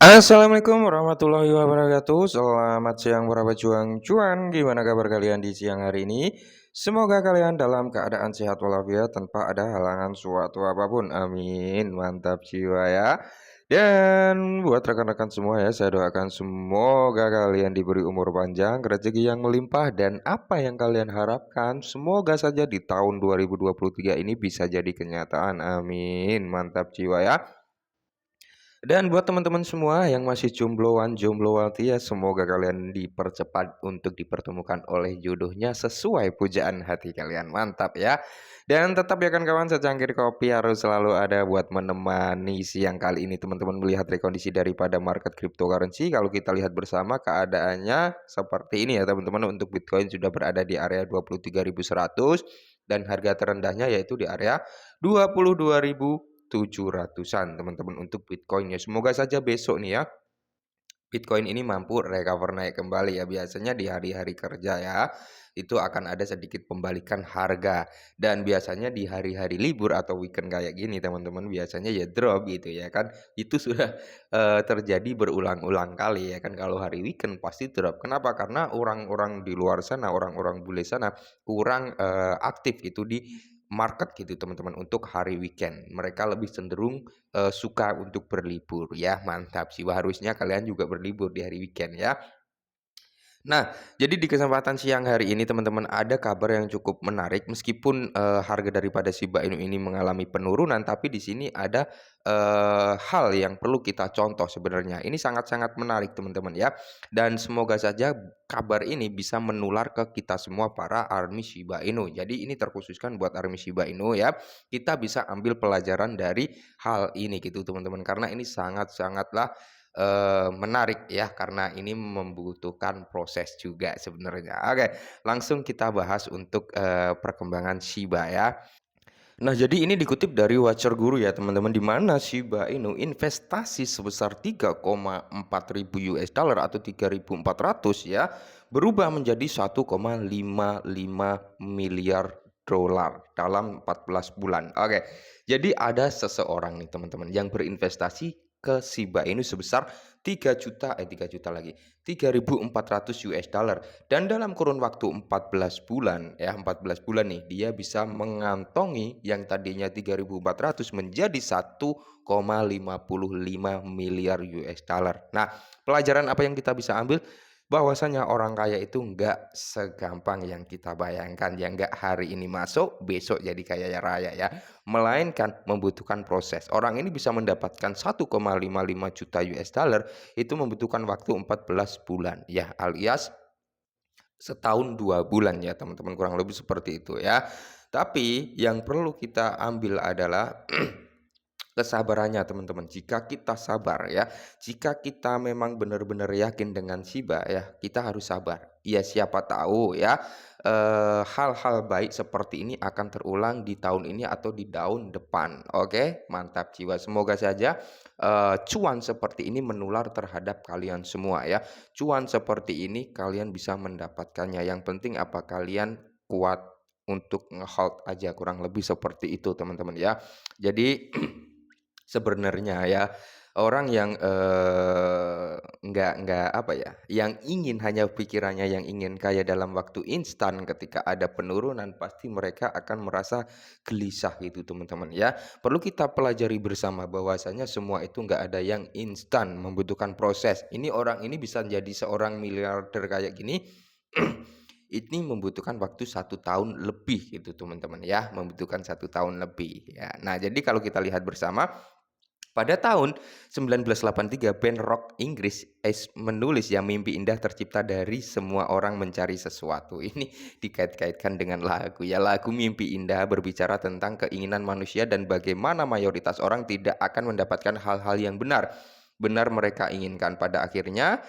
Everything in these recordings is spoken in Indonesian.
Assalamualaikum warahmatullahi wabarakatuh. Selamat siang para pejuang cuan. Gimana kabar kalian di siang hari ini? Semoga kalian dalam keadaan sehat walafiat tanpa ada halangan suatu apapun. Amin. Mantap jiwa ya. Dan buat rekan-rekan semua ya, saya doakan semoga kalian diberi umur panjang, rezeki yang melimpah, dan apa yang kalian harapkan semoga saja di tahun 2023 ini bisa jadi kenyataan. Amin. Mantap jiwa ya. Dan buat teman-teman semua yang masih jombloan, jomblowati ya, semoga kalian dipercepat untuk dipertemukan oleh jodohnya sesuai pujaan hati kalian. Mantap ya. Dan tetap ya kan kawan, secangkir kopi harus selalu ada buat menemani siang kali ini teman-teman melihat rekondisi daripada market cryptocurrency. Kalau kita lihat bersama keadaannya seperti ini ya teman-teman, untuk Bitcoin sudah berada di area 23.100 dan harga terendahnya yaitu di area 22.700-an teman-teman untuk Bitcoin ya. Semoga saja besok nih ya Bitcoin ini mampu recover naik kembali ya. Biasanya di hari-hari kerja ya itu akan ada sedikit pembalikan harga, dan biasanya di hari-hari libur atau weekend kayak gini teman-teman biasanya ya drop gitu ya kan. Itu sudah terjadi berulang-ulang kali ya kan, kalau hari weekend pasti drop. Kenapa? Karena orang-orang di luar sana, orang-orang bule sana kurang aktif gitu di market gitu teman-teman untuk hari weekend. Mereka lebih cenderung suka untuk berlibur ya. Mantap sih, harusnya kalian juga berlibur di hari weekend ya. Nah, jadi di kesempatan siang hari ini teman-teman ada kabar yang cukup menarik, meskipun harga daripada Shiba Inu ini mengalami penurunan, tapi di sini ada hal yang perlu kita contoh sebenarnya. Ini sangat-sangat menarik teman-teman ya. Dan semoga saja kabar ini bisa menular ke kita semua para army Shiba Inu. Jadi ini terkhususkan buat army Shiba Inu ya. Kita bisa ambil pelajaran dari hal ini gitu teman-teman, karena ini sangat-sangatlah menarik ya, karena ini membutuhkan proses juga sebenarnya. Oke, langsung kita bahas untuk perkembangan Shiba ya. Nah, jadi ini dikutip dari Watcher Guru ya teman-teman, di mana Shiba Inu investasi sebesar 3,4 ribu US dollar atau 3.400 ya berubah menjadi 1,55 miliar dolar dalam 14 bulan. Oke. Jadi ada seseorang nih teman-teman yang berinvestasi ke Shiba Inu sebesar 3 juta 3 juta lagi 3.400 US dollar, dan dalam kurun waktu 14 bulan ya, 14 bulan nih dia bisa mengantongi yang tadinya 3.400 menjadi 1,55 miliar US dollar. Nah, pelajaran apa yang kita bisa ambil? Bahwasanya orang kaya itu nggak segampang yang kita bayangkan ya, nggak hari ini masuk besok jadi kaya raya ya, melainkan membutuhkan proses. Orang ini bisa mendapatkan 1,55 juta US dollar itu membutuhkan waktu 14 bulan ya, alias setahun 2 bulan ya teman-teman, kurang lebih seperti itu ya. Tapi yang perlu kita ambil adalah kesabarannya teman-teman. Jika kita sabar ya, jika kita memang benar-benar yakin dengan Shiba ya, kita harus sabar. Ya siapa tahu ya hal-hal baik seperti ini akan terulang di tahun ini atau di tahun depan. Oke, mantap jiwa. Semoga saja cuan seperti ini menular terhadap kalian semua ya. Cuan seperti ini kalian bisa mendapatkannya. Yang penting apa, kalian kuat untuk ngehold aja, kurang lebih seperti itu teman-teman ya. Jadi sebenarnya ya, orang yang, nggak apa ya, yang ingin hanya pikirannya yang ingin kaya dalam waktu instan, ketika ada penurunan pasti mereka akan merasa gelisah gitu teman-teman ya. Perlu kita pelajari bersama bahwasanya semua itu nggak ada yang instan, membutuhkan proses. Ini orang ini bisa jadi seorang miliarder kayak gini, ini membutuhkan waktu 1 tahun lebih gitu teman-teman ya, membutuhkan 1 tahun lebih ya. Nah, jadi kalau kita lihat bersama pada tahun 1983, band rock Inggris menulis ya, mimpi indah tercipta dari semua orang mencari sesuatu. Ini dikait-kaitkan dengan lagu ya. Lagu Mimpi Indah berbicara tentang keinginan manusia dan bagaimana mayoritas orang tidak akan mendapatkan hal-hal yang benar mereka inginkan. Pada akhirnya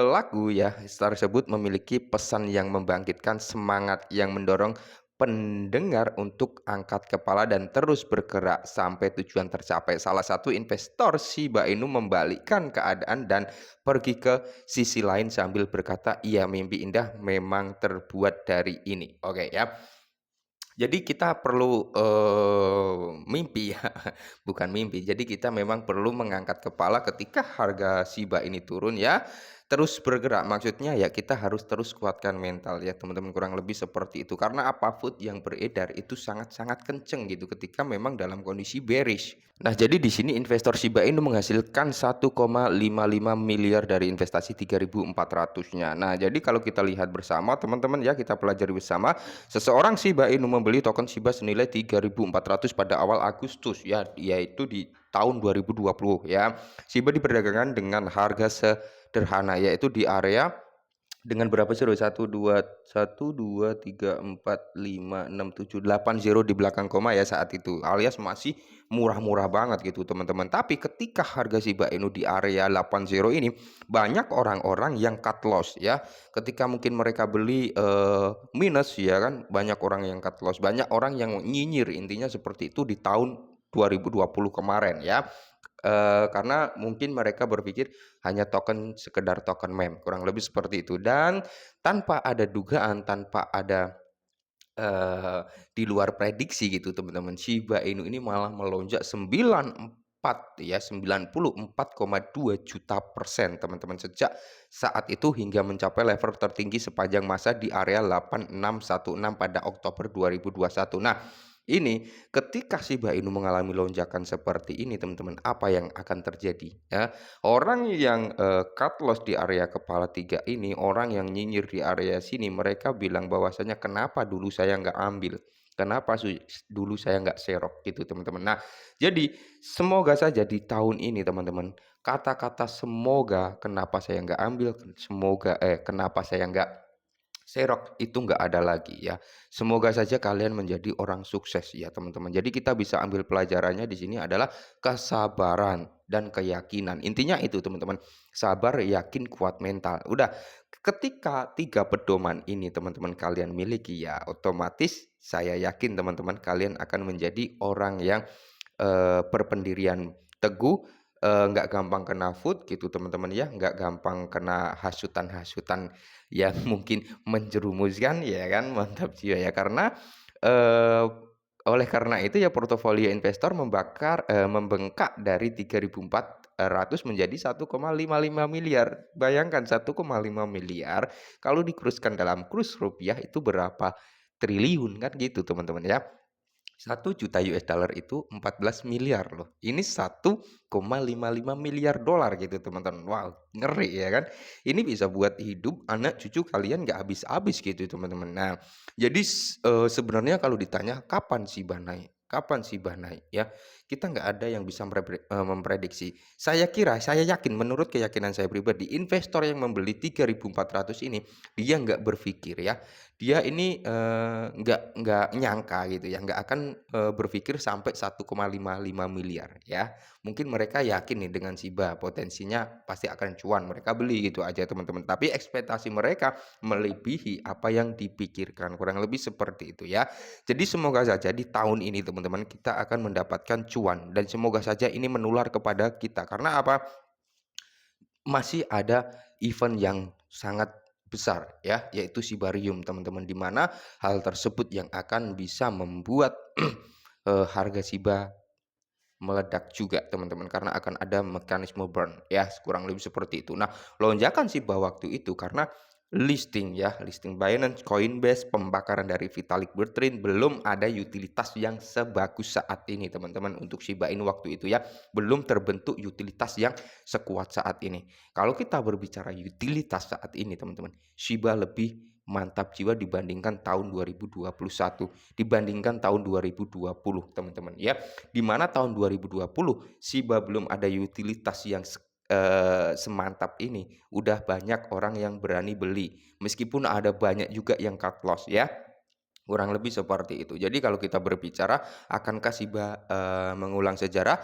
lagu ya tersebut memiliki pesan yang membangkitkan semangat yang mendorong pendengar untuk angkat kepala dan terus bergerak sampai tujuan tercapai. Salah satu investor Shiba Inu membalikkan keadaan dan pergi ke sisi lain sambil berkata, "Iya, mimpi indah memang terbuat dari ini." Oke ya. Jadi kita perlu, mimpi ya, bukan mimpi. Jadi kita memang perlu mengangkat kepala ketika harga Shiba ini turun ya, terus bergerak. Maksudnya ya kita harus terus kuatkan mental ya teman-teman, kurang lebih seperti itu. Karena apa, food yang beredar itu sangat-sangat kenceng gitu ketika memang dalam kondisi bearish. Nah, jadi di sini investor Shiba Inu menghasilkan 1,55 miliar dari investasi 3.400-nya. Nah, jadi kalau kita lihat bersama teman-teman ya, kita pelajari bersama, seseorang Shiba Inu membeli token Shiba senilai 3.400 pada awal Agustus ya, yaitu di tahun 2020 ya. Shiba diperdagangkan dengan harga sederhana yaitu di area dengan berapa zero? Satu, dua, tiga, empat, lima, enam, tujuh, 8 zero di belakang koma ya saat itu, alias masih murah-murah banget gitu teman-teman. Tapi ketika harga Shiba Inu di area 8 zero ini, banyak orang-orang yang cut loss ya. Ketika mungkin mereka beli minus ya kan, banyak orang yang cut loss, banyak orang yang nyinyir, intinya seperti itu di tahun 2020 kemarin ya. Karena mungkin mereka berpikir hanya token, sekedar token meme, kurang lebih seperti itu. Dan tanpa ada dugaan, tanpa ada di luar prediksi gitu teman-teman, Shiba Inu ini malah melonjak 94 ya, 94,2 juta% teman-teman, sejak saat itu hingga mencapai level tertinggi sepanjang masa di area 8616 pada Oktober 2021. Nah, ini ketika Shiba Inu mengalami lonjakan seperti ini teman-teman, apa yang akan terjadi ya? Orang yang cut loss di area kepala 3 ini, orang yang nyinyir di area sini, mereka bilang bahwasanya, "Kenapa dulu saya nggak ambil? Kenapa dulu saya nggak serok?" Gitu teman-teman. Nah, jadi semoga saja di tahun ini teman-teman, kata-kata "semoga", "kenapa saya nggak ambil", "kenapa saya nggak serok", itu nggak ada lagi ya. Semoga saja kalian menjadi orang sukses ya teman-teman. Jadi kita bisa ambil pelajarannya di sini adalah kesabaran dan keyakinan. Intinya itu teman-teman. Sabar, yakin, kuat mental. Udah, ketika 3 pedoman ini teman-teman kalian miliki ya, otomatis saya yakin teman-teman kalian akan menjadi orang yang berpendirian teguh, nggak gampang kena food gitu teman-teman ya, nggak gampang kena hasutan-hasutan yang mungkin menjerumuskan ya kan, mantap jiwa ya. Karena, eee, oleh karena itu ya portofolio investor membengkak dari 3.400 menjadi 1,55 miliar. Bayangkan 1,5 miliar kalau dikuruskan dalam kurs rupiah itu berapa triliun kan gitu teman-teman ya. 1 juta US dollar itu 14 miliar loh. Ini 1,55 miliar dolar gitu teman-teman. Wow, ngeri ya kan. Ini bisa buat hidup anak cucu kalian nggak habis-habis gitu teman-teman. Nah, jadi sebenarnya kalau ditanya kapan sih naik? Kapan sih naik ya? Kita nggak ada yang bisa memprediksi. Saya yakin menurut keyakinan saya pribadi, investor yang membeli 3.400 ini dia nggak berpikir ya, dia ini, nggak nyangka gitu ya, nggak akan, berpikir sampai 1,55 miliar ya. Mungkin mereka yakin nih dengan Shiba potensinya pasti akan cuan, mereka beli gitu aja teman-teman. Tapi ekspektasi mereka melebihi apa yang dipikirkan, kurang lebih seperti itu ya. Jadi semoga saja di tahun ini teman-teman kita akan mendapatkan cuan, dan semoga saja ini menular kepada kita. Karena apa? Masih ada event yang sangat besar ya, yaitu Shibarium teman-teman, di mana hal tersebut yang akan bisa membuat harga Shiba meledak juga teman-teman, karena akan ada mekanisme burn ya, kurang lebih seperti itu. Nah, lonjakan Shiba waktu itu karena listing Binance, Coinbase, pembakaran dari Vitalik Buterin, belum ada utilitas yang sebagus saat ini teman-teman untuk Shiba Inu waktu itu ya, belum terbentuk utilitas yang sekuat saat ini. Kalau kita berbicara utilitas saat ini teman-teman, Shiba lebih mantap jiwa dibandingkan tahun 2021, dibandingkan tahun 2020 teman-teman ya. Di mana tahun 2020 Shiba belum ada utilitas yang semantap ini, udah banyak orang yang berani beli, meskipun ada banyak juga yang cut loss ya, kurang lebih seperti itu. Jadi kalau kita berbicara akankah Shiba, mengulang sejarah,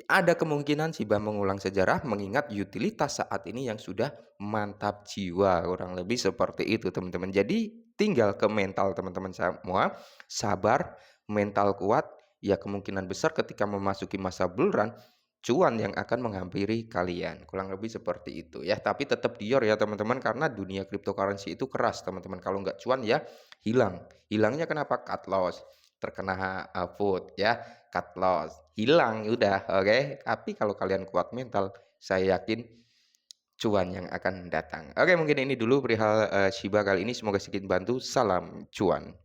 ada kemungkinan Shiba mengulang sejarah mengingat utilitas saat ini yang sudah mantap jiwa, kurang lebih seperti itu teman-teman. Jadi tinggal ke mental teman-teman semua, sabar, mental kuat, ya kemungkinan besar ketika memasuki masa bull run, cuan yang akan menghampiri kalian, kurang lebih seperti itu ya. Tapi tetap dior ya teman-teman, karena dunia cryptocurrency itu keras teman-teman, kalau nggak cuan ya hilang. Hilangnya kenapa? Cut loss, terkena food ya, cut loss, hilang, udah, oke. Tapi kalau kalian kuat mental, saya yakin cuan yang akan datang. Oke, mungkin ini dulu perihal, Shiba kali ini, semoga sedikit bantu. Salam cuan.